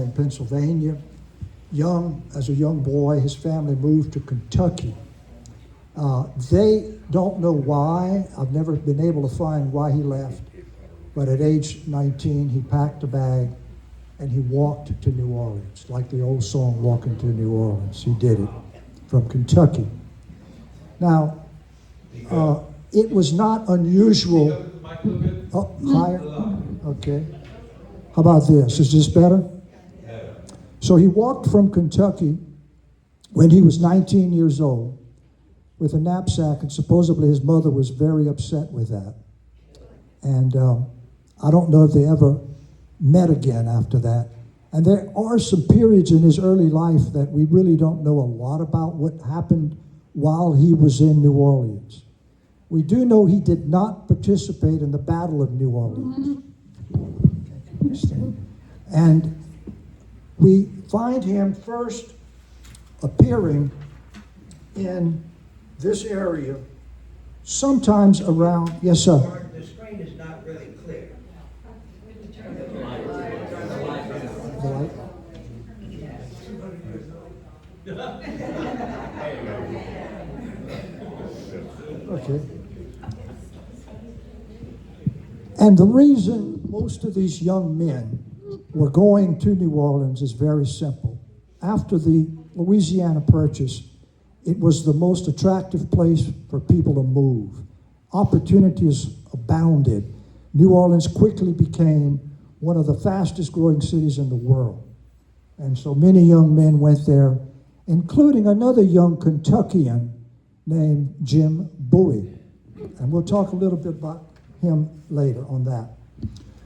in Pennsylvania. As a young boy, his family moved to Kentucky. They don't know why. I've never been able to find why he left. But at age 19, he packed a bag and he walked to New Orleans, like the old song, Walking to New Orleans. He did it from Kentucky. Now, it was not unusual. Oh, higher? Okay. How about this? Is this better? So he walked from Kentucky when he was 19 years old with a knapsack, and supposedly his mother was very upset with that. And I don't know if they ever met again after that. And there are some periods in his early life that we really don't know a lot about what happened while he was in New Orleans. We do know he did not participate in the Battle of New Orleans. And we find him first appearing in this area sometimes around, yes sir? The screen is not really clear. The light? Okay. And the reason most of these young men were going to New Orleans is very simple. After the Louisiana Purchase, it was the most attractive place for people to move. Opportunities abounded. New Orleans quickly became one of the fastest growing cities in the world. And so many young men went there, including another young Kentuckian named Jim Bowie. And we'll talk a little bit about him later on that.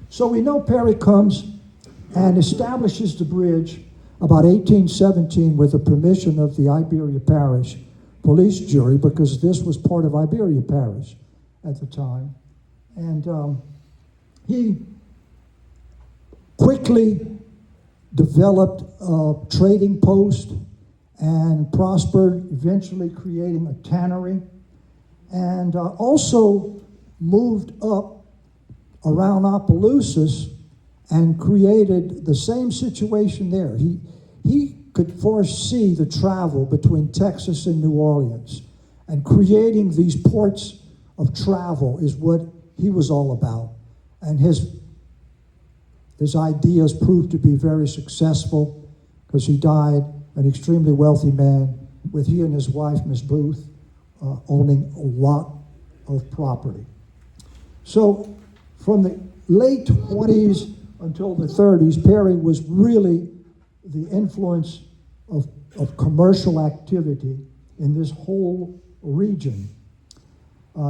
So we know Perry comes and establishes the bridge about 1817 with the permission of the Iberia Parish police jury, because this was part of Iberia Parish at the time. And he quickly developed a trading post and prospered, eventually creating a tannery, and also moved up around Opelousas and created the same situation there. He could foresee the travel between Texas and New Orleans, and creating these ports of travel is what he was all about. And his ideas proved to be very successful, because he died an extremely wealthy man, with he and his wife, Miss Booth, owning a lot of property. So from the late 20s until the 30s, Perry was really the influence of commercial activity in this whole region.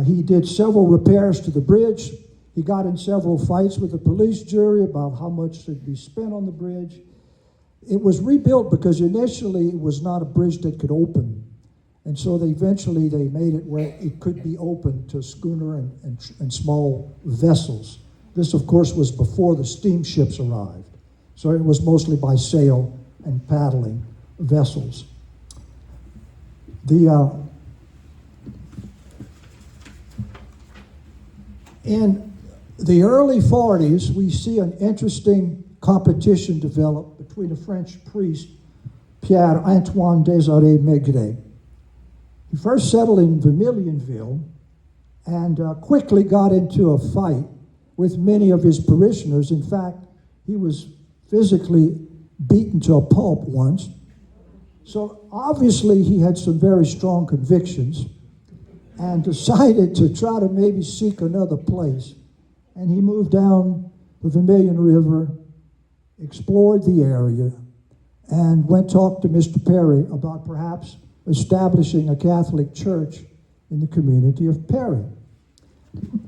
He did several repairs to the bridge. He got in several fights with the police jury about how much should be spent on the bridge. It was rebuilt because initially it was not a bridge that could open. And so eventually they made it where it could be open to schooner and small vessels. This, of course, was before the steamships arrived. So it was mostly by sail and paddling vessels. In the early 40s, we see an interesting competition develop between a French priest, Pierre-Antoine Desiré-Maigret. He first settled in Vermilionville and quickly got into a fight with many of his parishioners. In fact, he was physically beaten to a pulp once. So obviously he had some very strong convictions and decided to try to maybe seek another place. And he moved down the Vermilion River, explored the area, and went talk to Mr. Perry about perhaps establishing a Catholic church in the community of Perry.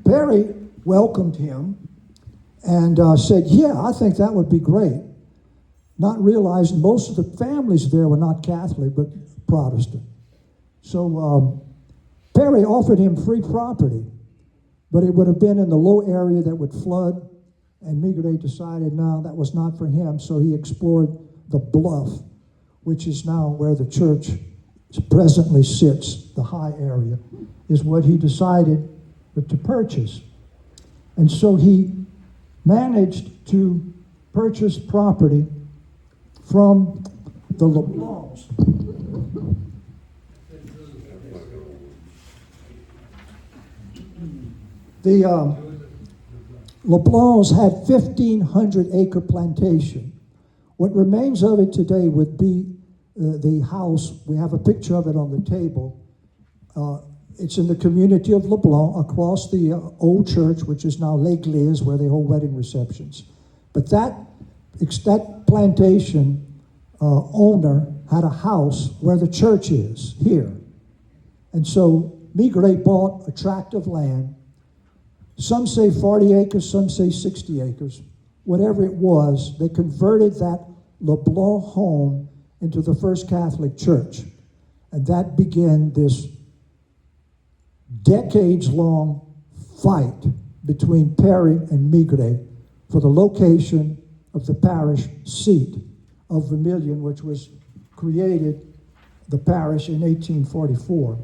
Perry welcomed him and said, yeah, I think that would be great. Not realizing most of the families there were not Catholic, but Protestant. So Perry offered him free property, but it would have been in the low area that would flood, and Maigret decided, no, that was not for him, so he explored the bluff, which is now where the church presently sits. The high area is what he decided to purchase. And so he managed to purchase property from the Leblancs. The Leblancs had 1,500-acre plantation. What remains of it today would be the house. We have a picture of it on the table. It's in the community of Leblanc, across the old church, which is now L'Église, where they hold wedding receptions. But that plantation owner had a house where the church is, here. And so Migray bought a tract of land. Some say 40 acres, some say 60 acres. Whatever it was, they converted that Leblanc home into the First Catholic Church. And that began this decades-long fight between Perrin and Migray for the location of the parish seat of Vermilion, which was created, the parish, in 1844.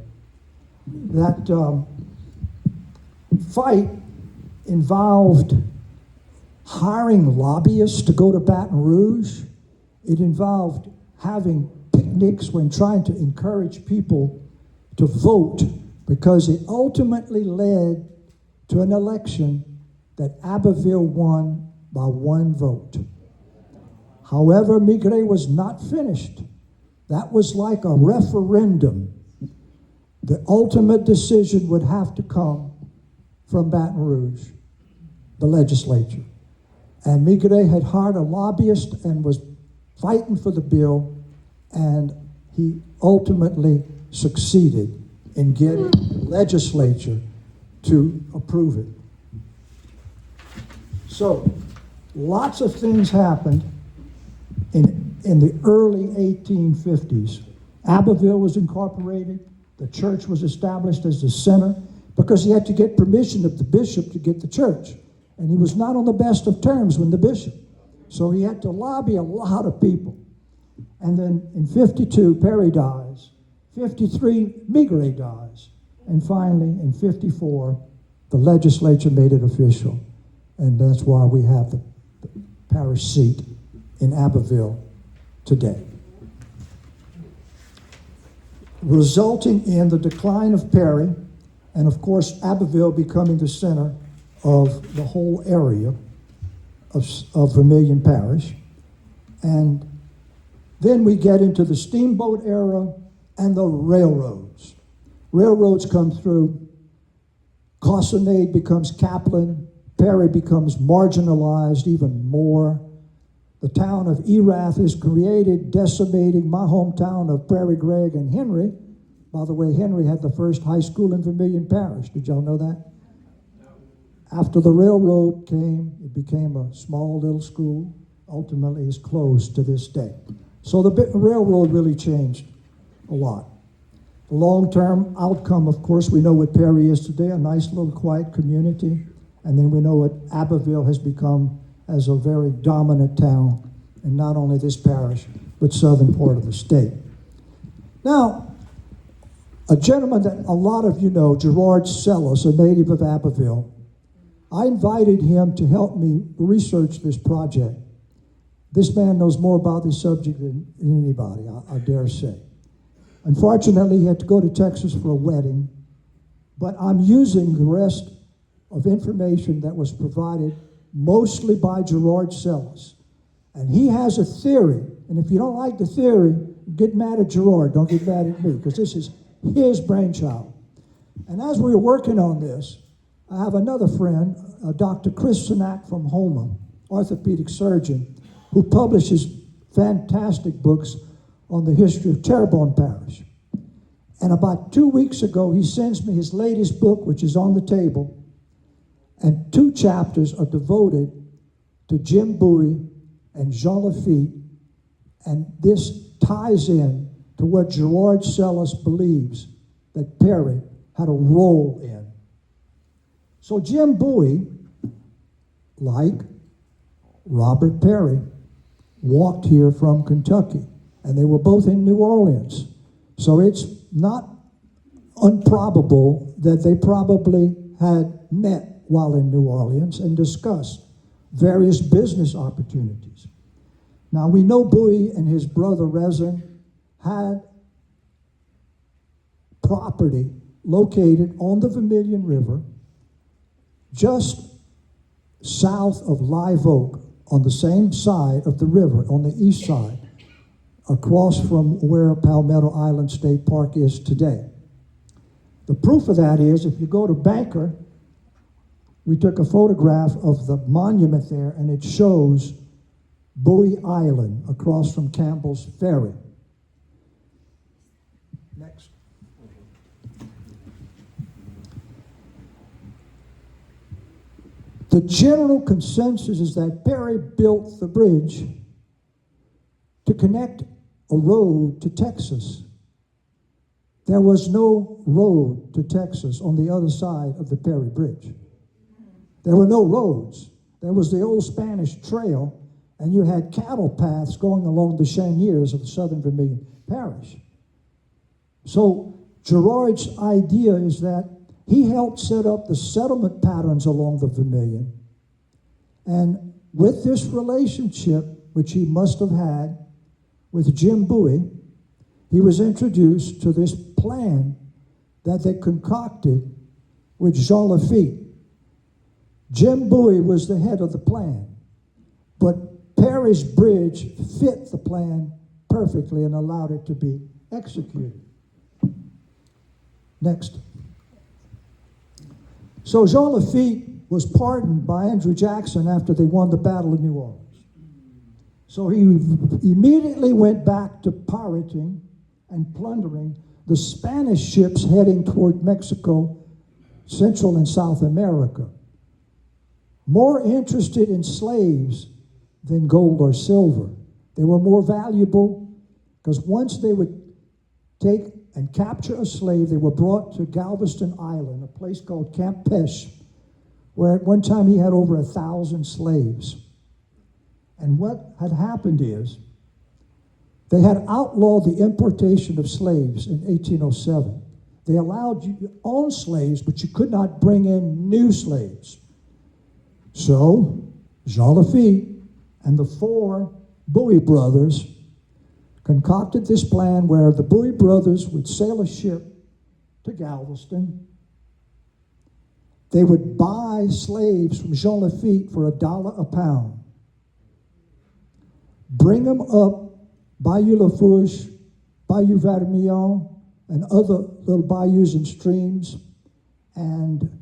That fight involved hiring lobbyists to go to Baton Rouge. It involved having picnics when trying to encourage people to vote, because it ultimately led to an election that Abbeville won by 1 vote. However, Migray was not finished. That was like a referendum. The ultimate decision would have to come from Baton Rouge, the legislature. And Migray had hired a lobbyist and was fighting for the bill, and he ultimately succeeded in getting the legislature to approve it. So, lots of things happened in the early 1850s. Abbeville was incorporated. The church was established as the center, because he had to get permission of the bishop to get the church. And he was not on the best of terms with the bishop. So he had to lobby a lot of people. And then in 52, Perry dies. 53, Migray dies. And finally, in 54, the legislature made it official. And that's why we have the parish seat in Abbeville today. Resulting in the decline of Perry, and of course Abbeville becoming the center of the whole area of Vermilion Parish. And then we get into the steamboat era and the railroads. Railroads come through. Causonade becomes Kaplan. Perry becomes marginalized even more. The town of Erath is created, decimating my hometown of Prairie Gregg and Henry. By the way, Henry had the first high school in Vermilion Parish. Did y'all know that? After the railroad came, it became a small little school. Ultimately, it's closed to this day. So the railroad really changed a lot. The long-term outcome, of course, we know what Perry is today, a nice little quiet community. And then we know what Abbeville has become as a very dominant town in not only this parish, but southern part of the state. Now, a gentleman that a lot of you know, Gerard Sellis, a native of Abbeville, I invited him to help me research this project. This man knows more about this subject than anybody, I dare say. Unfortunately, he had to go to Texas for a wedding, but I'm using the rest of information that was provided mostly by Gerard Sellis. And he has a theory, and if you don't like the theory, get mad at Gerard, don't get mad at me, because this is his brainchild. And as we were working on this, I have another friend, Dr. Chris Sinak from Houma, orthopedic surgeon, who publishes fantastic books on the history of Terrebonne Parish. And about 2 weeks ago, he sends me his latest book, which is on the table, and 2 chapters are devoted to Jim Bowie and Jean Lafitte, and this ties in to what Gerard Sellis believes that Perry had a role in. So Jim Bowie, like Robert Perry, walked here from Kentucky, and they were both in New Orleans. So it's not improbable that they probably had met while in New Orleans and discussed various business opportunities. Now we know Bowie and his brother Rezin had property located on the Vermilion River just south of Live Oak on the same side of the river, on the east side, across from where Palmetto Island State Park is today. The proof of that is if you go to Banker, we took a photograph of the monument there and it shows Bowie Island across from Campbell's Ferry. Next. The general consensus is that Perry built the bridge to connect a road to Texas. There was no road to Texas on the other side of the Perry Bridge. There were no roads. There was the old Spanish Trail, and you had cattle paths going along the cheniers of the southern Vermilion Parish. So Gerard's idea is that he helped set up the settlement patterns along the Vermilion. And with this relationship, which he must have had with Jim Bowie, he was introduced to this plan that they concocted with Jean Lafitte. Jim Bowie was the head of the plan, but Perry's bridge fit the plan perfectly and allowed it to be executed. Next. So Jean Lafitte was pardoned by Andrew Jackson after they won the Battle of New Orleans. So he immediately went back to pirating and plundering the Spanish ships heading toward Mexico, Central and South America. More interested in slaves than gold or silver. They were more valuable because once they would take and capture a slave, they were brought to Galveston Island, a place called Camp Pesh, where at one time he had over 1,000 slaves. And what had happened is they had outlawed the importation of slaves in 1807. They allowed you to own slaves, but you could not bring in new slaves. So Jean Lafitte and the 4 Bowie brothers concocted this plan where the Bowie brothers would sail a ship to Galveston. They would buy slaves from Jean Lafitte for $1 a pound, bring them up Bayou Lafourche, Bayou Vermilion, and other little bayous and streams, and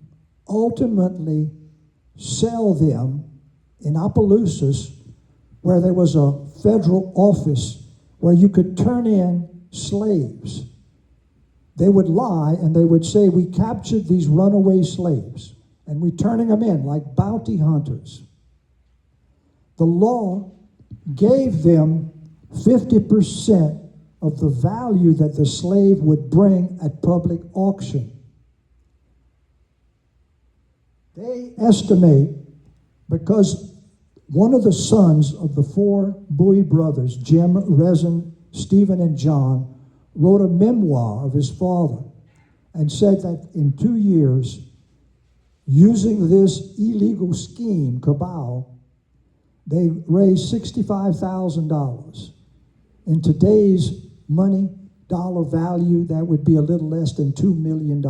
ultimately sell them in Opelousas, where there was a federal office where you could turn in slaves. They would lie and they would say, we captured these runaway slaves and we're turning them in like bounty hunters. The law gave them 50% of the value that the slave would bring at public auction. They estimate, because one of the sons of the 4 Bowie brothers, Jim, Rezin, Stephen, and John, wrote a memoir of his father and said that in 2 years, using this illegal scheme, cabal, they raised $65,000. In today's money, dollar value, that would be a little less than $2 million.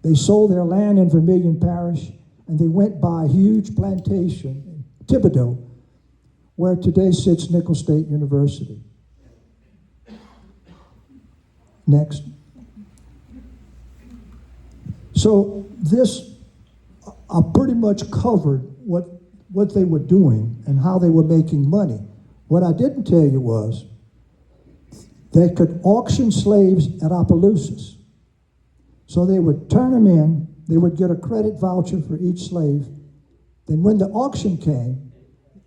They sold their land in Vermilion Parish, and they went by a huge plantation in Thibodaux, where today sits Nicholls State University. Next. So this, I pretty much covered what they were doing and how they were making money. What I didn't tell you was they could auction slaves at Opelousas. So they would turn them in, they would get a credit voucher for each slave. Then when the auction came,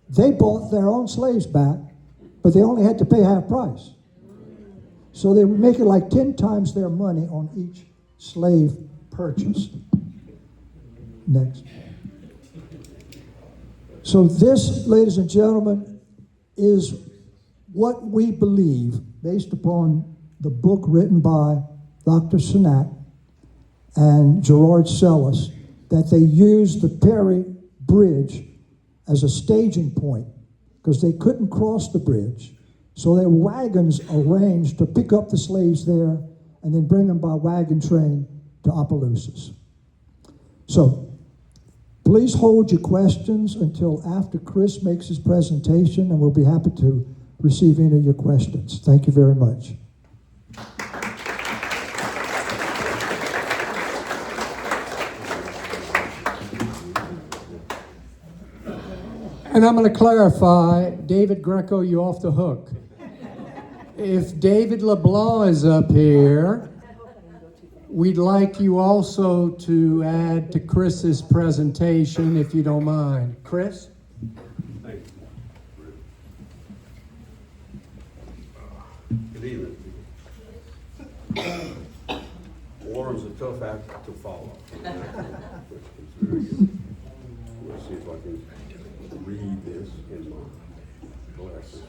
they bought their own slaves back, but they only had to pay half price. So they were making like 10 times their money on each slave purchase. Next. So this, ladies and gentlemen, is what we believe, based upon the book written by Dr. Sinak and Gerard Sellis, that they used the Perry Bridge as a staging point, because they couldn't cross the bridge. So their wagons arranged to pick up the slaves there and then bring them by wagon train to Opelousas. So please hold your questions until after Chris makes his presentation, and we'll be happy to receive any of your questions. Thank you very much. And I'm going to clarify, David Greco, you off the hook. If David Leblanc is up here, we'd like you also to add to Chris's presentation, if you don't mind. Chris? Thank you. Good evening. Warren's a tough act to follow. We'll see if I can read this in my glasses.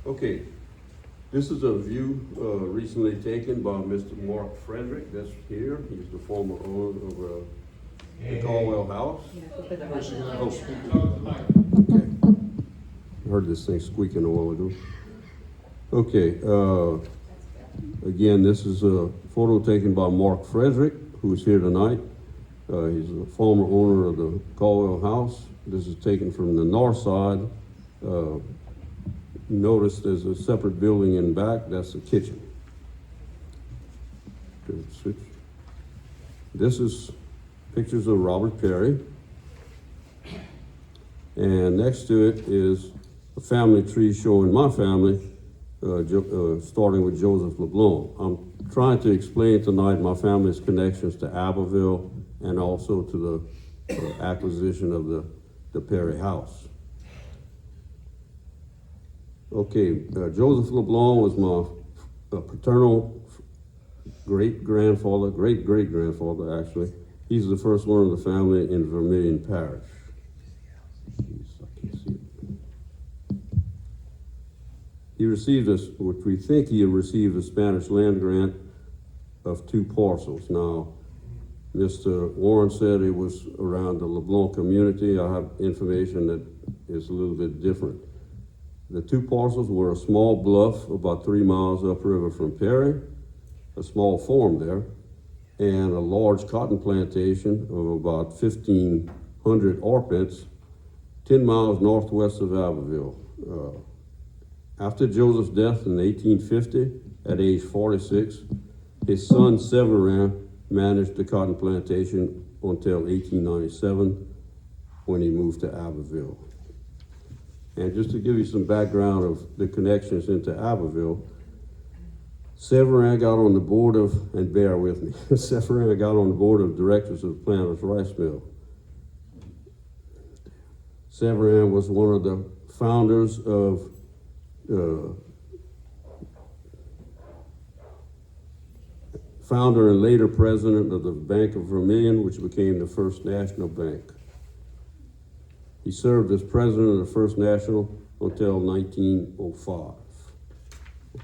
Okay, this is a view recently taken by Mr. Mark Frederick. That's here. He's the former owner of the Caldwell House. Okay. I heard this thing squeaking a while ago. Okay, again, this is a photo taken by Mark Frederick, who's here tonight. He's a former owner of the Caldwell House. This is taken from the north side. Notice there's a separate building in back. That's the kitchen. Good switch. This is pictures of Robert Perry. And next to it is a family tree showing my family, starting with Joseph Leblanc. I'm trying to explain tonight my family's connections to Abbeville and also to the acquisition of the Perry house. Okay, Joseph Leblanc was my paternal great-great-grandfather, actually. He's the first one of the family in Vermilion Parish. I can't see it. He received what we think he received a Spanish land grant of 2 parcels. Now, Mr. Warren said it was around the Leblanc community. I have information that is a little bit different. The 2 parcels were a small bluff about 3 miles upriver from Perry, a small farm there, and a large cotton plantation of about 1,500 arpents 10 miles northwest of Abbeville. After Joseph's death in 1850, at age 46, his son Severin managed the cotton plantation until 1897, when he moved to Abbeville. And just to give you some background of the connections into Abbeville, Severin got on the board of, and bear with me, Severin got on the board of directors of Planters Rice Mill. Severin was one of the founders of founder and later president of the Bank of Vermilion, which became the First National Bank. He served as president of the First National until 1905.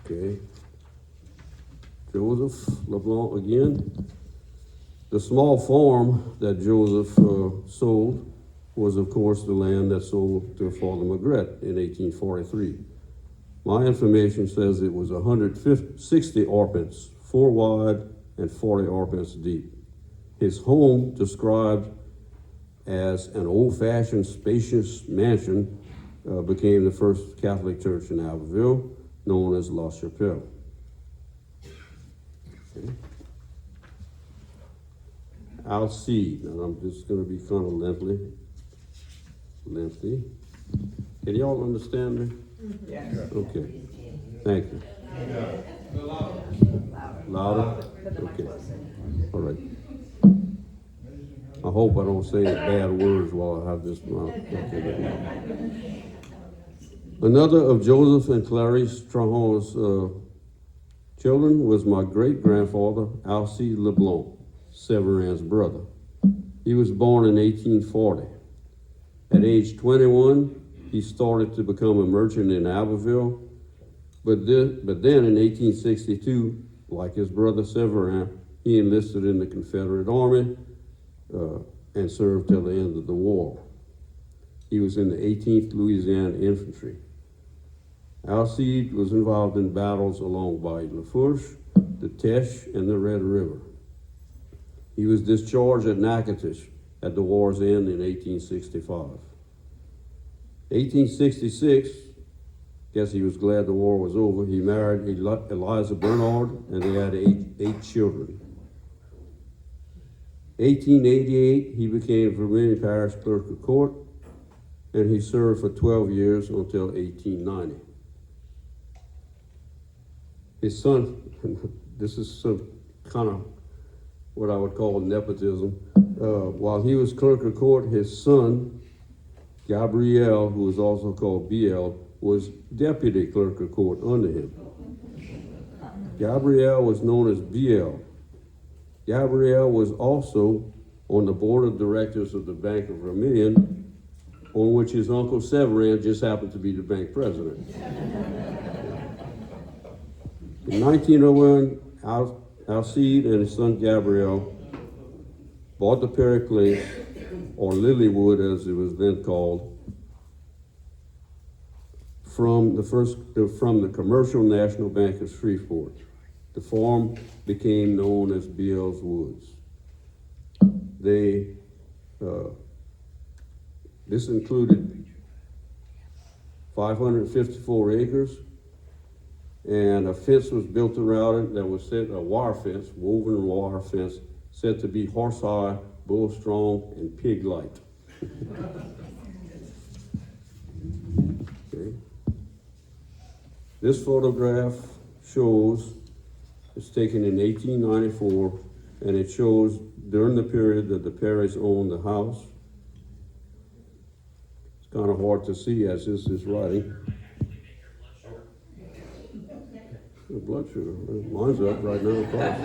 Okay. Joseph Leblanc again. The small farm that Joseph sold was, of course, the land that sold to Father McGrett in 1843. My information says it was 160 arpents, 4 wide and 40 arpents deep. His home, described as an old-fashioned, spacious mansion, became the first Catholic church in Abbeville, known as La Chapelle. Okay. Alcide, and I'm just going to be kind of lengthy. Can y'all understand me? Yeah. Okay. Thank you. Louder? Okay. All right. I hope I don't say bad words while I have this mouth. Okay. Another of Joseph and Clarice Trahan's children was my great-grandfather, Alcide Leblanc, Severin's brother. He was born in 1840. At age 21, he started to become a merchant in Abbeville, but then in 1862, like his brother Severin, he enlisted in the Confederate Army and served till the end of the war. He was in the 18th Louisiana Infantry. Alcide was involved in battles along Bayou Vermilion, the Teche, and the Red River. He was discharged at Natchitoches at the war's end in 1865. 1866, guess he was glad the war was over, he married Eliza Bernard, and they had eight children. 1888, he became Vermilion Parish Clerk of Court, and he served for 12 years until 1890. His son, this is some kind of what I would call nepotism. While he was clerk of court, his son, Gabriel, who was also called BL, was deputy clerk of court under him. Gabriel was known as BL. Gabriel was also on the board of directors of the Bank of Vermilion, on which his uncle Severin just happened to be the bank president. In 1901, Alcide and his son Gabriel bought the Perry Place, or Lilywood as it was then called, from the Commercial National Bank of Shreveport. The farm became known as BL's Woods. This included 554 acres, and a fence was built around it that was set, a wire fence, woven wire fence, said to be horse high, bull strong, and pig light. Okay. This photograph shows, it's taken in 1894, and it shows during the period that the Perrys owned the house. It's kind of hard to see as this is writing. The blood sugar, mine's up right now, of course.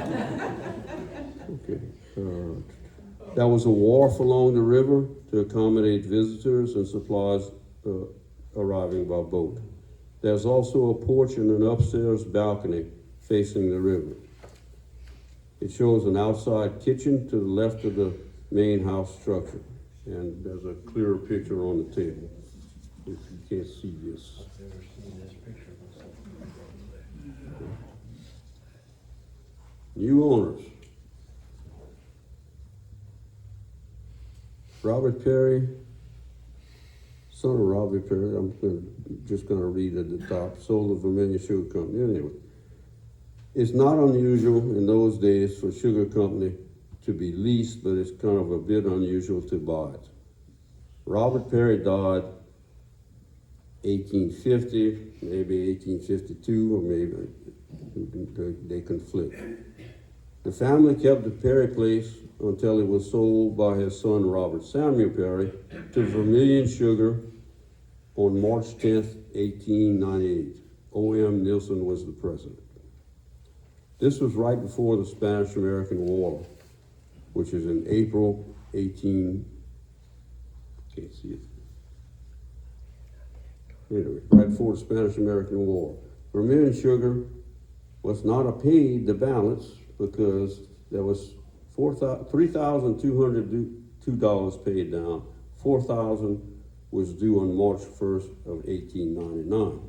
Okay. That was a wharf along the river to accommodate visitors and supplies arriving by boat. There's also a porch and an upstairs balcony facing the river. It shows an outside kitchen to the left of the main house structure. And there's a clearer picture on the table, if you can't see this. New owners. Robert Perry, son of Robert Perry, just going to read at the top, sold the Vermilion Sugar Company. Anyway, it's not unusual in those days for a sugar company to be leased, but it's kind of a bit unusual to buy it. Robert Perry died 1850, maybe 1852, or maybe they conflict. The family kept the Perry Place until it was sold by his son Robert Samuel Perry to Vermilion Sugar on March 10th, 1898. O.M. Nilsson was the president. This was right before the Spanish-American War, which is in April 18, can't see it. Anyway, right before the Spanish-American War. Vermilion Sugar was not paid the balance because there was $3,202 paid down. $4,000 was due on March 1st of 1899.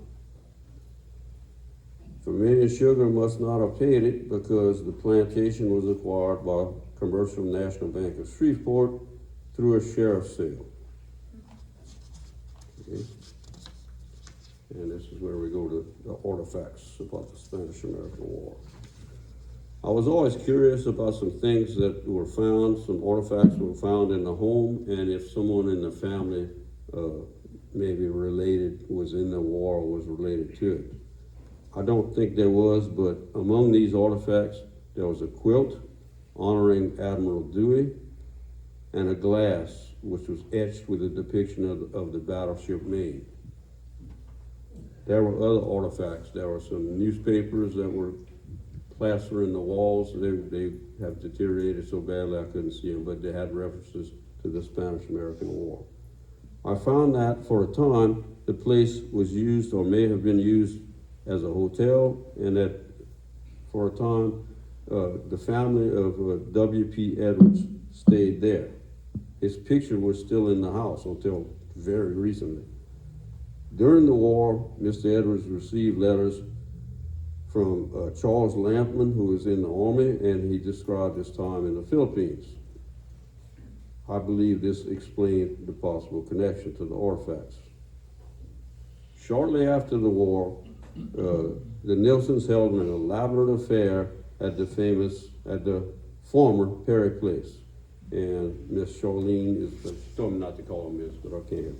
Vermilion Sugar must not have paid it because the plantation was acquired by Commercial National Bank of Shreveport through a sheriff's sale. Okay. And this is where we go to the artifacts about the Spanish-American War. I was always curious about some things that were found, some artifacts were found in the home, and if someone in the family maybe was in the war or was related to it. I don't think there was, but among these artifacts, there was a quilt honoring Admiral Dewey and a glass which was etched with a depiction of the battleship Maine. There were other artifacts. There were some newspapers that were plastered in the walls. They have deteriorated so badly I couldn't see them, but they had references to the Spanish-American War. I found that for a time, the place was used or may have been used as a hotel, and that for a time, the family of W.P. Edwards stayed there. His picture was still in the house until very recently. During the war, Mr. Edwards received letters from Charles Lampman, who was in the Army, and he described his time in the Philippines. I believe this explained the possible connection to the artifacts. Shortly after the war, the Nilsons held an elaborate affair at the former Perry place. And Miss Charlene she told me not to call her Miss, but I can.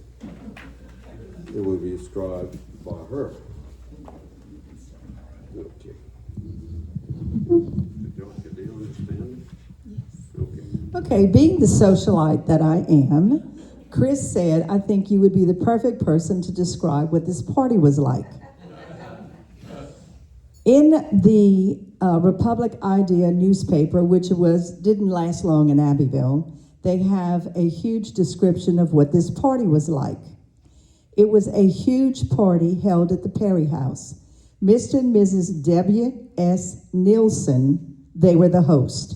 It will be ascribed by her. Okay. Did they understand? Okay. Okay, being the socialite that I am, Chris said, I think you would be the perfect person to describe what this party was like. In the Republic Idea newspaper, which didn't last long in Abbeville, they have a huge description of what this party was like. It was a huge party held at the Perry house. Mr. and Mrs. W.S. Nilson, they were the host.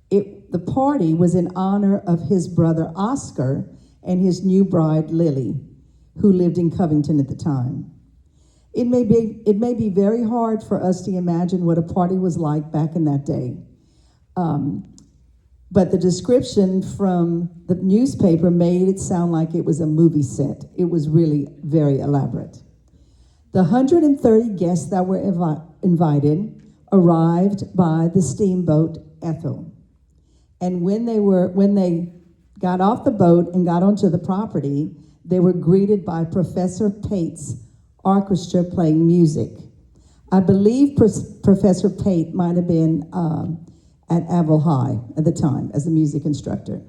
The party was in honor of his brother Oscar and his new bride Lily, who lived in Covington at the time. It may be very hard for us to imagine what a party was like back in that day. But the description from the newspaper made it sound like it was a movie set. It was really very elaborate. The 130 guests that were invited arrived by the steamboat Ethel. And when they got off the boat and got onto the property, they were greeted by Professor Pate's orchestra playing music. I believe Professor Pate might have been at Abbeville High at the time as a music instructor.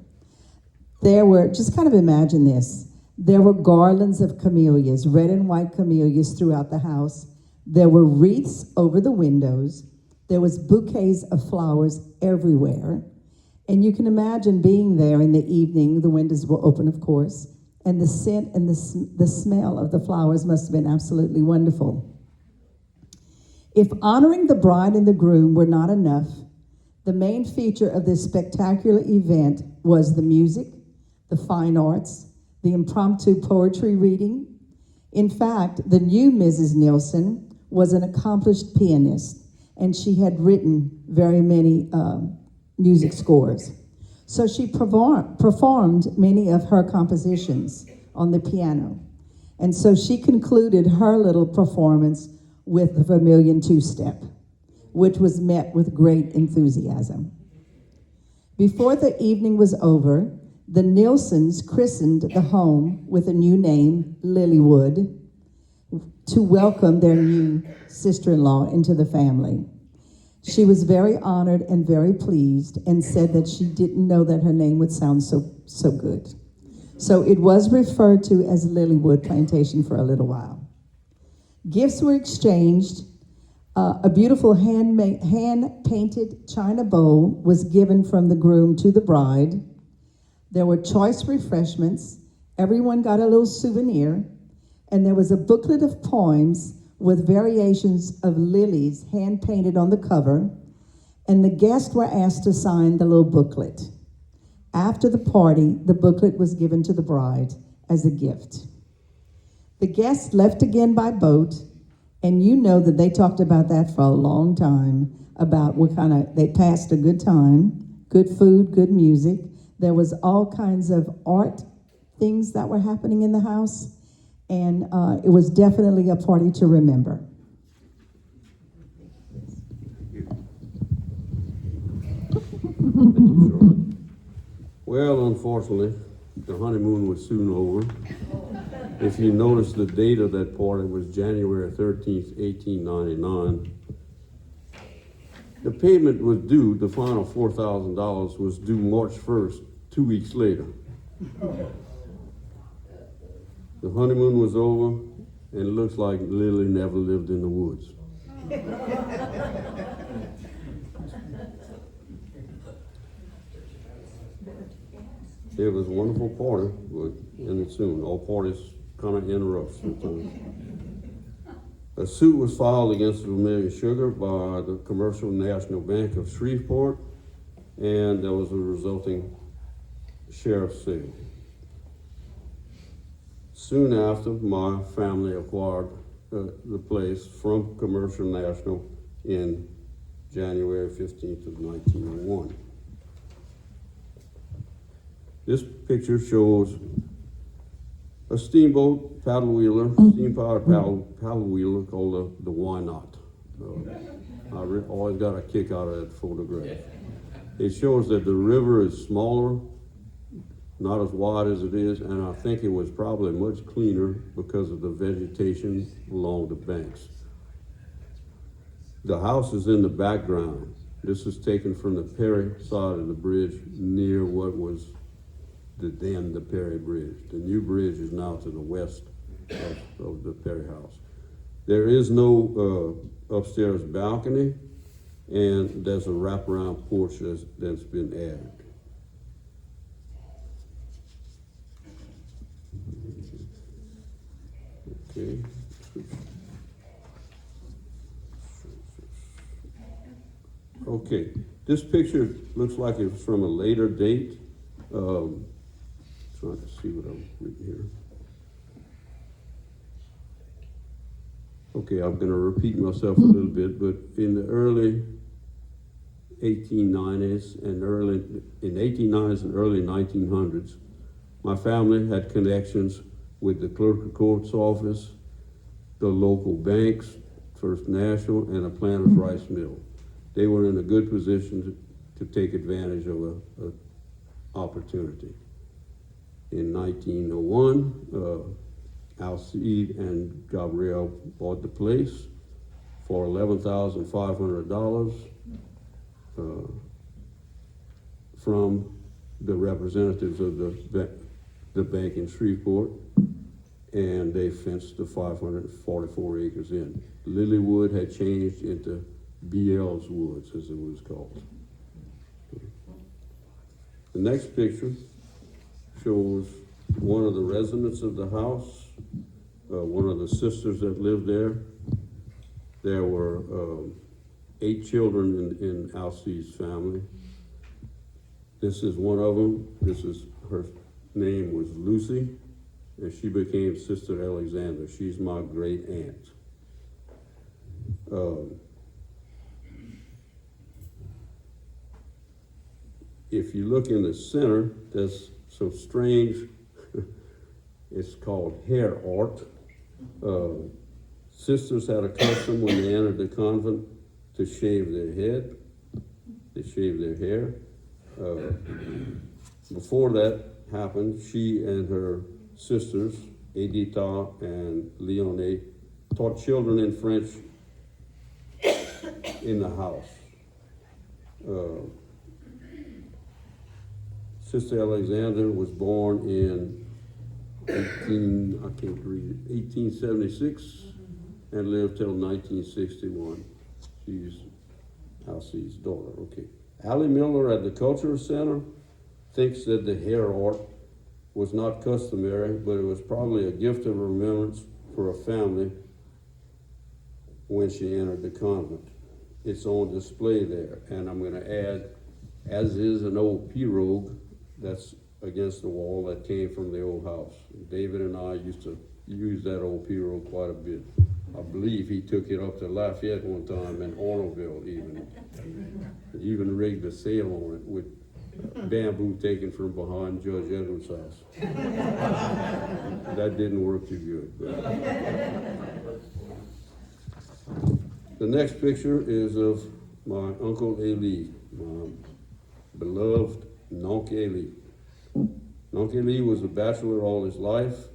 There were, just kind of imagine this, there were garlands of camellias, red and white camellias throughout the house. There were wreaths over the windows. There was bouquets of flowers everywhere. And you can imagine being there in the evening, the windows were open, of course, and the scent and the smell of the flowers must have been absolutely wonderful. If honoring the bride and the groom were not enough, the main feature of this spectacular event was the music, the fine arts, the impromptu poetry reading. In fact, the new Mrs. Nilson was an accomplished pianist, and she had written very many music scores. So she performed many of her compositions on the piano. And so she concluded her little performance with the Vermilion two-step, which was met with great enthusiasm. Before the evening was over, the Nilsons christened the home with a new name, Lilywood, to welcome their new sister-in-law into the family. She was very honored and very pleased and said that she didn't know that her name would sound so good. So it was referred to as Lilywood Plantation for a little while. Gifts were exchanged. A beautiful hand-painted china bowl was given from the groom to the bride. There were choice refreshments. Everyone got a little souvenir. And there was a booklet of poems with variations of lilies hand-painted on the cover. And the guests were asked to sign the little booklet. After the party, the booklet was given to the bride as a gift. The guests left again by boat, and you know that they talked about that for a long time, about they passed a good time, good food, good music. There was all kinds of art things that were happening in the house, and it was definitely a party to remember. Well, unfortunately, the honeymoon was soon over. If you notice, the date of that party was January 13th, 1899. The payment was due, the final $4,000 was due March 1st, 2 weeks later. The honeymoon was over, and it looks like Lily never lived in the woods. It was a wonderful party, but ended soon. All parties kind of interrupt sometimes. A suit was filed against Vermilion Sugar by the Commercial National Bank of Shreveport, and there was a resulting sheriff's sale. Soon after, my family acquired the place from Commercial National in January 15th of 1901. This picture shows a steamboat paddle wheeler, steam-powered paddle wheeler called the Why Not. I always got a kick out of that photograph. It shows that the river is smaller, not as wide as it is, and I think it was probably much cleaner because of the vegetation along the banks. The house is in the background. This is taken from the Perry side of the bridge near what was the Perry Bridge. The new bridge is now to the west of the Perry house. There is no upstairs balcony, and there's a wraparound porch that's been added. Okay. Okay, this picture looks like it's from a later date. Trying to see what I'm reading here. Okay, I'm going to repeat myself a little bit, but in the early 1890s and early 1900s, my family had connections with the clerk of court's office, the local banks, First National, and a planter's rice mill. They were in a good position to take advantage of an opportunity. In 1901, Alcide and Gabrielle bought the place for $11,500 from the representatives of the bank in Shreveport, and they fenced the 544 acres in. Lilywood had changed into BL's Woods, as it was called. The next picture shows one of the residents of the house, one of the sisters that lived there. There were 8 children in Alcide's family. This is one of them. Her name was Lucy, and she became Sister Alexander. She's my great aunt. If you look in the center, there's some strange, it's called hair art. Sisters had a custom when they entered the convent to shave their head. They shaved their hair. Before that happened, she and her sisters, Edita and Leonie, taught children in French in the house. Sister Alexander was born in 1876 and lived till 1961. She's Alcide's daughter. Okay. Allie Miller at the Cultural Center thinks that the hair art was not customary, but it was probably a gift of remembrance for a family when she entered the convent. It's on display there, and I'm going to add, as is an old pirogue that's against the wall that came from the old house. David and I used to use that old pirogue quite a bit. I believe he took it up to Lafayette one time, and Ornoville even rigged a sail on it with bamboo taken from behind Judge Edwards' house. That didn't work too good. But. The next picture is of my Uncle Eli, my beloved Nonk Eli. Nonk Eli was a bachelor all his life.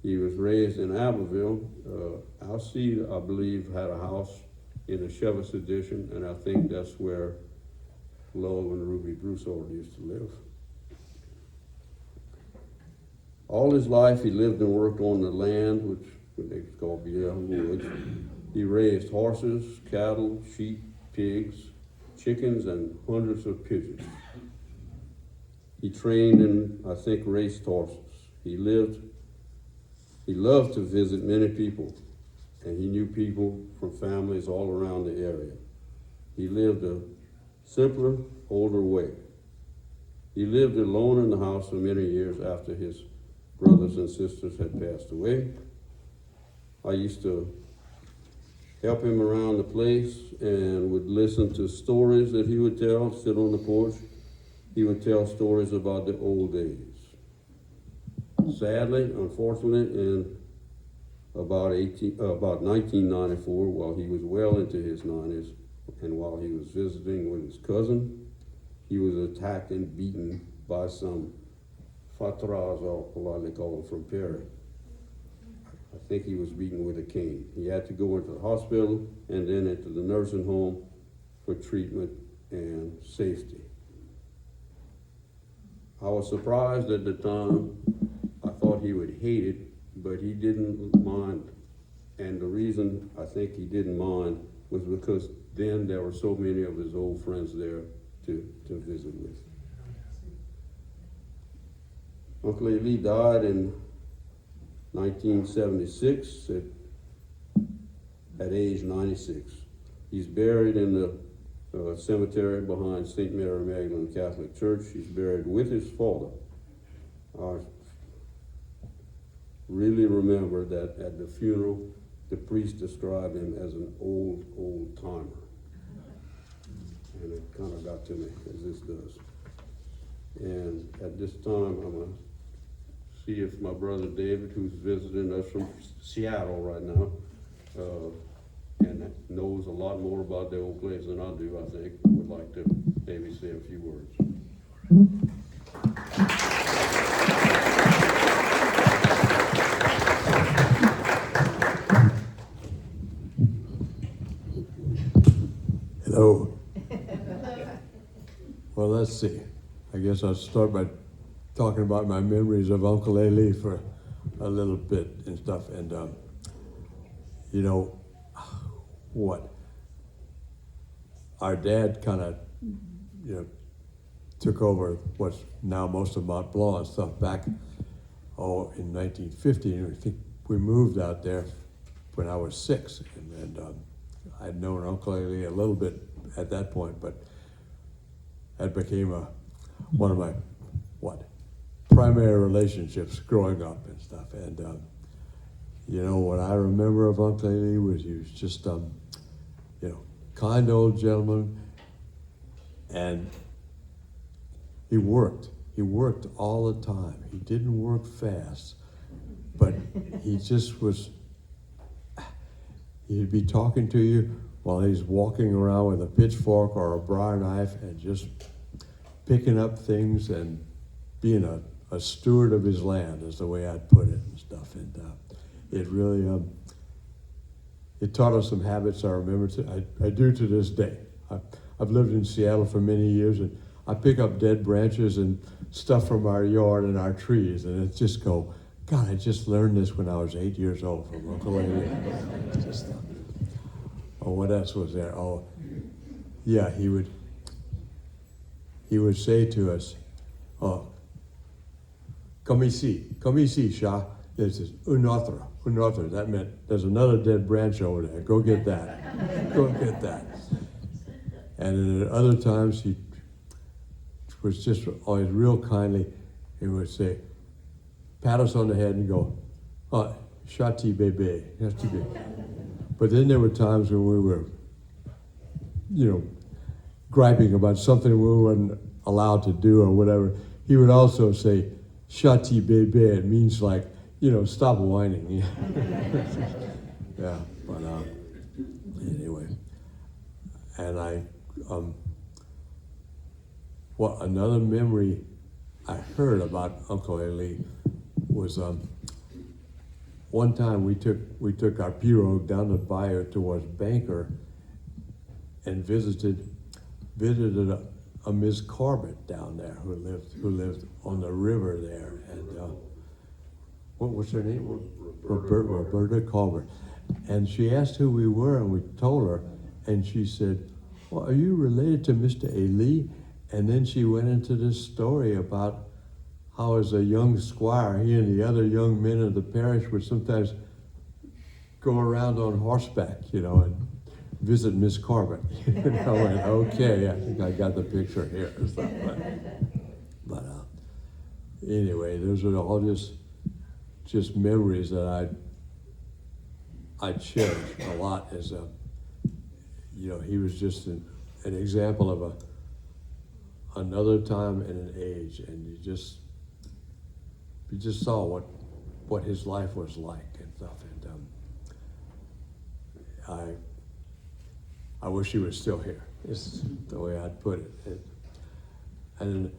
He was raised in Abbeville. Alcide, I believe, had a house in the Chevis Edition, and I think that's where Love and Ruby Broussard used to live. All his life, he lived and worked on the land, which they call Bayou Woods. He raised horses, cattle, sheep, pigs, chickens, and hundreds of pigeons. He trained and, I think, raced horses. He loved to visit many people, and he knew people from families all around the area. He lived a simpler, older way. He lived alone in the house for many years after his brothers and sisters had passed away. I used to help him around the place and would listen to stories that he would tell, sit on the porch. He would tell stories about the old days. Sadly, unfortunately, in about 1994, while he was well into his 90s, and while he was visiting with his cousin, he was attacked and beaten by some fatras, or what they call them, from Perrin. I think he was beaten with a cane. He had to go into the hospital and then into the nursing home for treatment and safety. I was surprised at the time. I thought he would hate it, but he didn't mind. And the reason I think he didn't mind was because then there were so many of his old friends there to visit with. Uncle Eli died in 1976 at age 96. He's buried in the cemetery behind St. Mary Magdalene Catholic Church. He's buried with his father. I really remember that at the funeral, the priest described him as an old timer. And it kind of got to me, as this does. And at this time, I'm going to see if my brother David, who's visiting us from Seattle right now, and knows a lot more about the old place than I do, I think, would like to maybe say a few words. Hello. Well, let's see. I guess I'll start by talking about my memories of Uncle Eli for a little bit and stuff. And, you know, what? Our dad kind of, you know, took over what's now most of Mont Blanc and stuff back, in 1950. And I think we moved out there when I was 6. And I'd known Uncle Eli a little bit at that point, but that became one of my, primary relationships growing up and stuff. And, you know, what I remember of Uncle Eli was he was just, you know, kind old gentleman, and he worked all the time. He didn't work fast, but he just was, he'd be talking to you while he's walking around with a pitchfork or a briar knife and just picking up things and being a steward of his land, is the way I'd put it and stuff. And it really, it taught us some habits I remember, I do to this day. I've lived in Seattle for many years, and I pick up dead branches and stuff from our yard and our trees, and it just go, God, I just learned this when I was 8 years old from Uncle Eli. Oh, what else was there? Oh, yeah, he would say to us, oh, come ici, Shah. This is un autre. That meant there's another dead branch over there. Go get that. Go get that. And at other times, he was just always real kindly. He would say, pat us on the head and go, oh, Shati bebe. But then there were times when we were, you know, griping about something we weren't allowed to do or whatever. He would also say, Shati bebe. It means like, you know, stop whining. Yeah, but anyway. And another memory I heard about Uncle Eli was one time we took our pirogue down the bayou towards Banker and visited a Miss Corbett down there who lived on the river there, and what was her name? Roberta Corbett. And she asked who we were, and we told her, and she said, well, are you related to Mr. Eli? And then she went into this story about how as a young squire, he and the other young men of the parish would sometimes go around on horseback, you know, and visit Miss Corbett. And I went, okay, I think I got the picture here. But anyway, those are all just just memories that I cherish a lot. As a, you know, he was just an example of another time and an age, and you just saw what his life was like and stuff. And I wish he was still here. Is the way I'd put it. And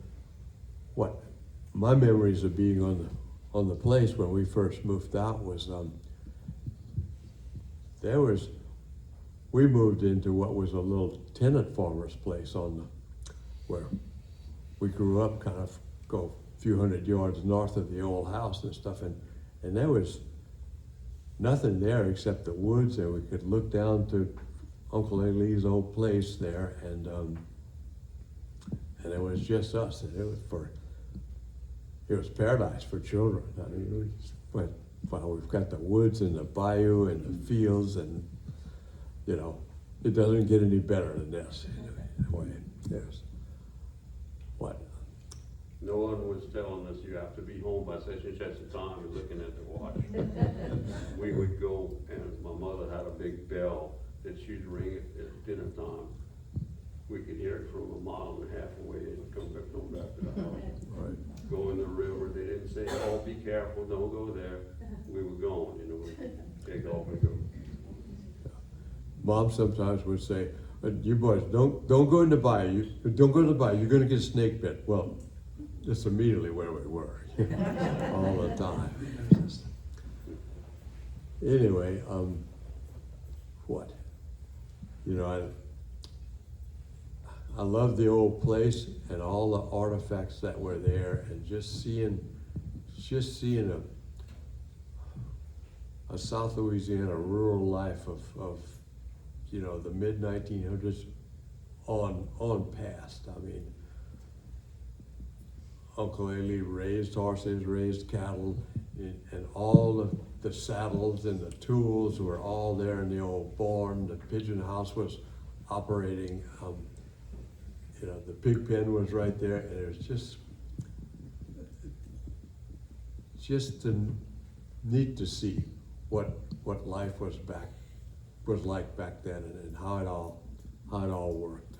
what my memories of being on the place when we first moved out was we moved into what was a little tenant farmer's place where we grew up, kind of go a few hundred yards north of the old house and stuff, and there was nothing there except the woods, and we could look down to Uncle Lee's old place there, and it was just us, and it was paradise for children. I mean, we've got the woods and the bayou and the fields, and you know, it doesn't get any better than this. Yes. What? No one was telling us you have to be home by such and such a time and looking at the watch. We would go, and my mother had a big bell that she'd ring at dinner time. We could hear it from a mile and a half away and come back to the house. Right. Go in the river. They didn't say, "Oh, be careful, don't go there." We were going, you know, we'd take off and go. Mom sometimes would say, "You boys don't go in the bayou. Don't go to the bayou. You're going to get snake bit." Well, that's immediately where we were all the time. Anyway, what? You know, I love the old place and all the artifacts that were there, and just seeing a South Louisiana rural life of you know, the mid 1900s on past. I mean, Uncle Ely raised horses, raised cattle, and all the saddles and the tools were all there in the old barn. The pigeon house was operating. You know, the pig pen was right there, and it was just neat to see what life was like back then, and how it all worked.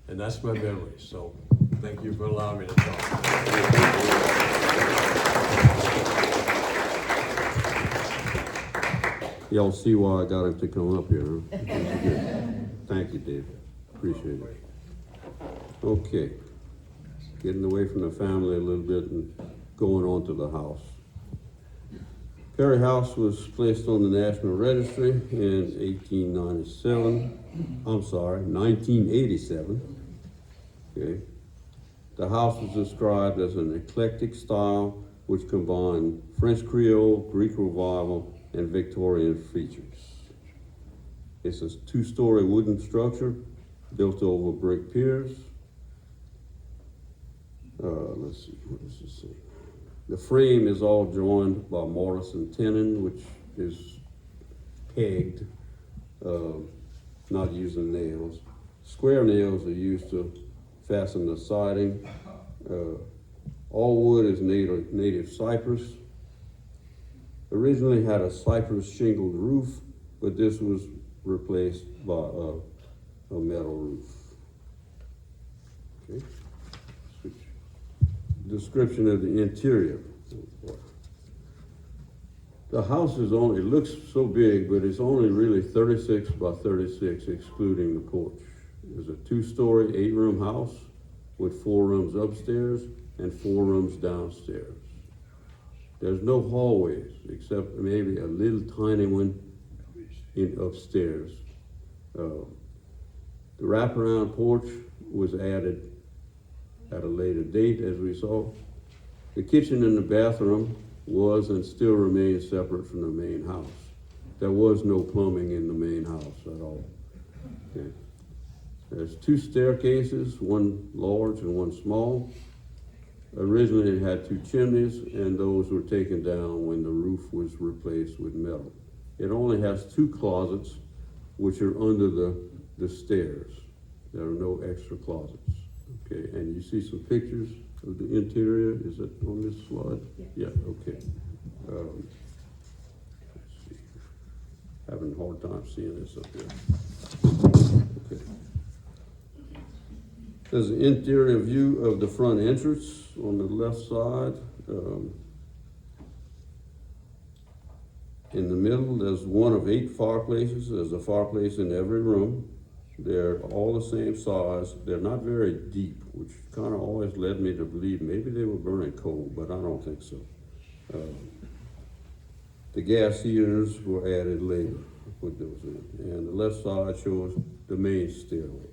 And that's my memory. So thank you for allowing me to talk. Y'all see why I got him to come up here, huh? Thank you, Dave. Appreciate it. Okay. Getting away from the family a little bit and going on to the house. Perry House was placed on the National Registry in 1987. Okay. The house was described as an eclectic style which combined French Creole, Greek Revival, and Victorian features. It's a two-story wooden structure built over brick piers. Let's see, what does this say? The frame is all joined by mortise and tenon, which is pegged, not using nails. Square nails are used to fasten the siding. All wood is native cypress. Originally had a cypress shingled roof, but this was replaced by a metal roof. Okay. Switch. Description of the interior. The house is only, it looks so big, but it's only really 36 by 36, excluding the porch. It's a two-story, 8-room house with 4 rooms upstairs and 4 rooms downstairs. There's no hallways except maybe a little tiny one in upstairs. The wraparound porch was added at a later date, as we saw. The kitchen and the bathroom was and still remains separate from the main house. There was no plumbing in the main house at all. Okay. There's 2 staircases, one large and one small. Originally it had 2 chimneys, and those were taken down when the roof was replaced with metal. It only has 2 closets, which are under the stairs. There are no extra closets. Okay, and you see some pictures of the interior. Is that on this slide? Yeah, okay. Let's see. Having a hard time seeing this up here. Okay. There's an interior view of the front entrance on the left side. In the middle, there's one of 8 fireplaces. There's a fireplace in every room. They're all the same size. They're not very deep, which kind of always led me to believe maybe they were burning coal, but I don't think so. The gas heaters were added later. I put those in. And the left side shows the main stairway.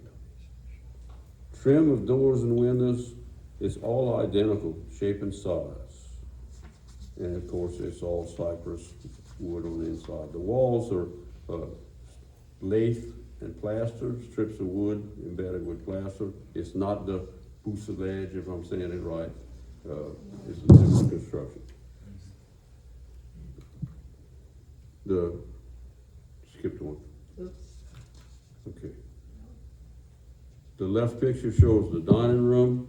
Trim of doors and windows is all identical, shape and size. And of course, it's all cypress wood on the inside. The walls are lath and plaster, strips of wood embedded with plaster. It's not the fuselage, if I'm saying it right. It's a different construction. Skipped one. Okay. The left picture shows the dining room.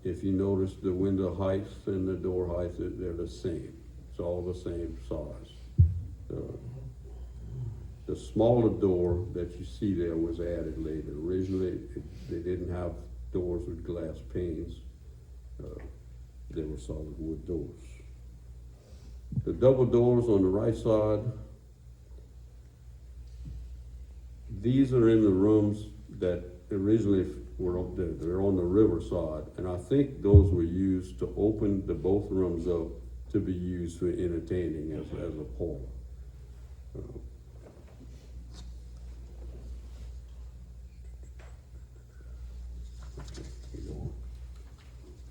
If you notice, the window heights and the door heights, they're the same. It's all the same size. The smaller door that you see there was added later. Originally, they didn't have doors with glass panes. They were solid wood doors. The double doors on the right side, these are in the rooms that originally were up there. They're on the river side, and I think those were used to open both rooms up to be used for entertaining as a parlor.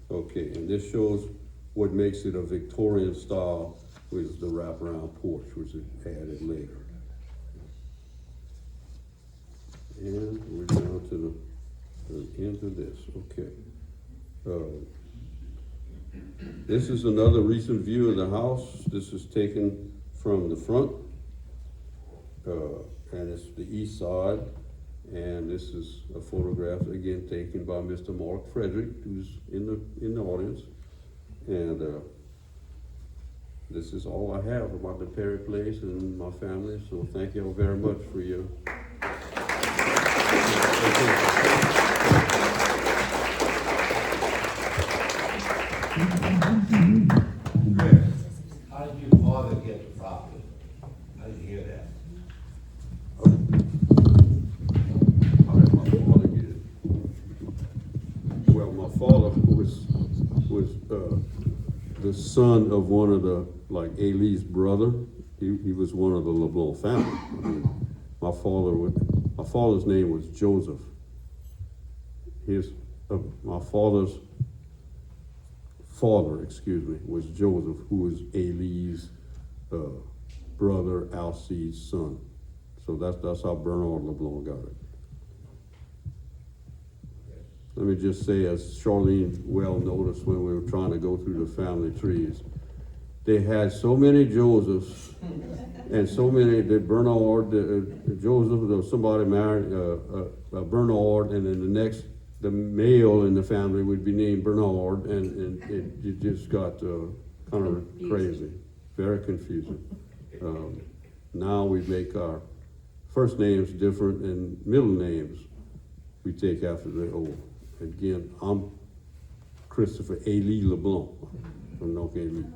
Okay, and this shows what makes it a Victorian style, which is the wraparound porch, which is added later. And we're down to the end of this. Okay. This is another recent view of the house. This is taken from the front, and it's the east side. And this is a photograph again taken by Mr. Mark Frederick, who's in the audience. And this is all I have about the Perry place and my family. So thank you all very much for your. How did your father get the property? I didn't hear that. How did my father get it? Well, my father was the son of one of the, like Ailey's brother. He was one of the Leblanc family. I mean, my father's name was Joseph. My father's father, was Joseph, who was Ailey's brother, Alcide's son. So that's how Bernard Leblanc got it. Let me just say, as Charlene well noticed when we were trying to go through the family trees, they had so many Josephs and so many, Bernard, Joseph, somebody married Bernard, and then the male in the family would be named Bernard, and it just got kind of crazy, very confusing. Now we make our first names different and middle names we take after the old. Again, I'm Christopher Ailey Leblanc. I'm not Ailey,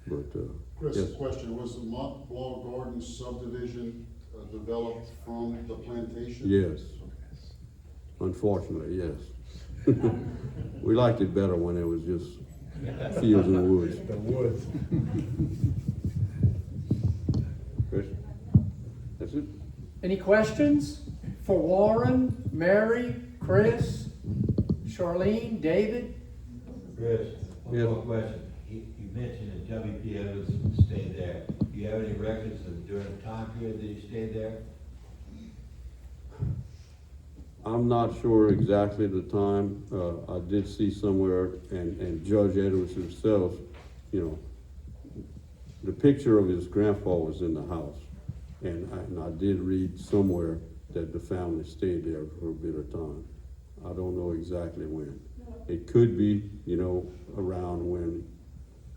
but Chris, yes. question, was the Mont Blanc Gardens subdivision developed from the plantation? Yes. Unfortunately, yes. We liked it better when it was just fields and woods. The woods. Chris? That's it? Any questions for Warren, Mary, Chris, Charlene, David? Chris, one Yeah. more question. You mentioned that W.P. Evans stayed there. Do you have any records of during the time period that he stayed there? I'm not sure exactly the time. I did see somewhere, and Judge Edwards himself, the picture of his grandpa was in the house. And I did read somewhere that the family stayed there for a bit of time. I don't know exactly when. It could be, you know, around when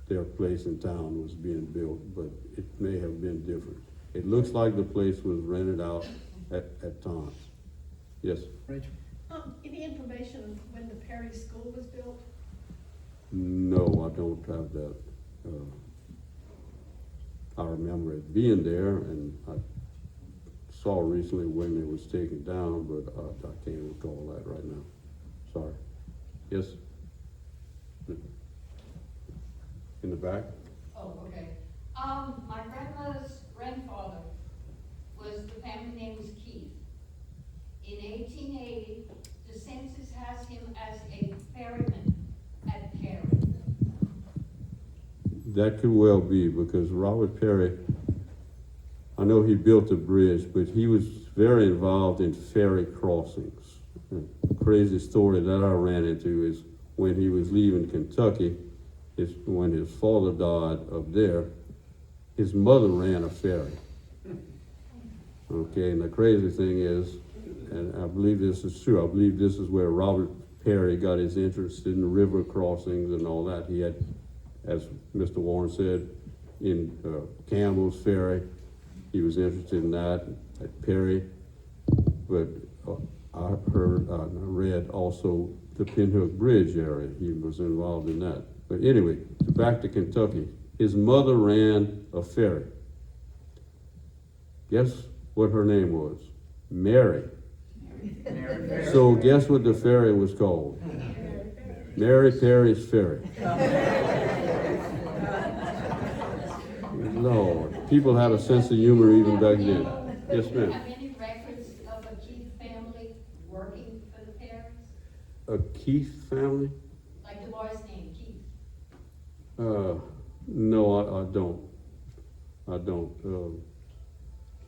their place in town was being built, but it may have been different. It looks like the place was rented out at times. Yes? Rachel? Any information on when the Perry School was built? No, I don't have that. I remember it being there, and I saw recently when it was taken down, but I can't recall that right now. Sorry. Yes? In the back? Oh, okay. My grandmother's grandfather the family name was Keith. In 1880, the census has him as a ferryman at Perry. That could well be, because Robert Perry, I know he built a bridge, but he was very involved in ferry crossings. The crazy story that I ran into is when he was leaving Kentucky, when his father died up there, his mother ran a ferry. Okay, and the crazy thing is, and I believe this is true, I believe this is where Robert Perry got his interest in the river crossings and all that. He had, as Mr. Warren said, in Campbell's Ferry, he was interested in that at Perry, but I read also the Pinhook Bridge area. He was involved in that. But anyway, back to Kentucky. His mother ran a ferry. Guess what her name was? Mary. So guess what the ferry was called? Mary Perry's Ferry. Lord, people had a sense of humor even back then. Yes, Do you ma'am. have any records of a Keith family working for the Perrys? A Keith family? Like the boy's name, Keith? No, I don't. I don't.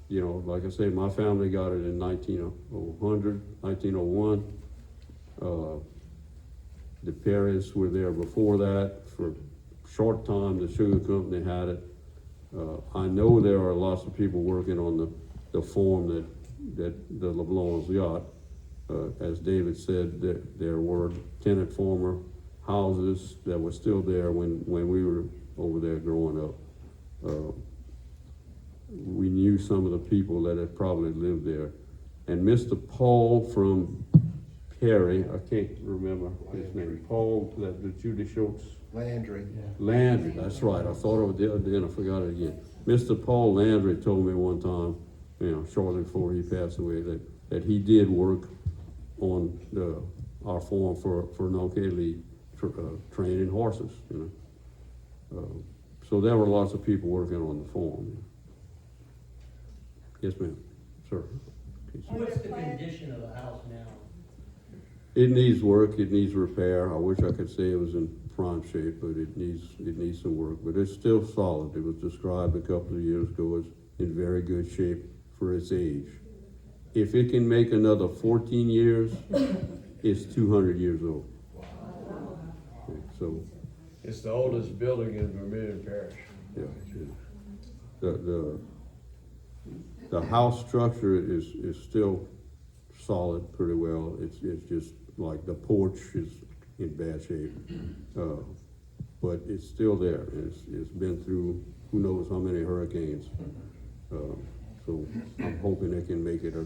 You know, like I say, my family got it in 1901. The Perrys were there before that. For a short time, the sugar company had it. I know there are lots of people working on the farm that the Leblancs got. As David said, there were tenant farmer houses that were still there when we were over there growing up. We knew some of the people that had probably lived there. And Mr. Paul from Perry, I can't remember his name, Paul, the Judy Schultz? Landry. Landry, that's right. I thought of it the other day and I forgot it again. Mr. Paul Landry told me one time, you know, shortly before he passed away, that he did work on our farm for Nonkay Lee, training horses, you know. So there were lots of people working on the farm. Yes, ma'am. Sir. What's the condition of the house now? It needs work, it needs repair. I wish I could say it was in prime shape, but it needs some work. But it's still solid. It was described a couple of years ago as in very good shape for its age. If it can make another 14 years, it's 200 years old. Okay, so, It's the oldest building in Vermilion Parish. yeah. The house structure is still solid pretty well. It's just like the porch is in bad shape. But it's still there. It's been through who knows how many hurricanes. So I'm hoping they can make it a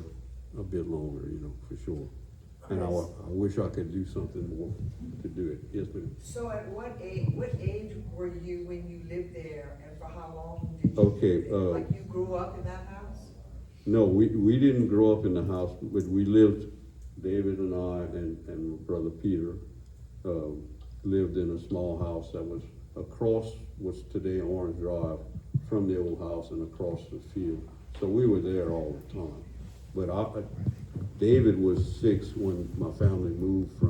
bit longer, you know, for sure. And I wish I could do something more to do it. Yes, ma'am. So at what age were you when you lived there, and for how long did you Okay, live there? Like you grew up in that house? No, we didn't grow up in the house, but we lived, David and I and brother Peter, lived in a small house that was across what's today Orange Drive from the old house and across the field. So we were there all the time. But David was 6 when my family moved from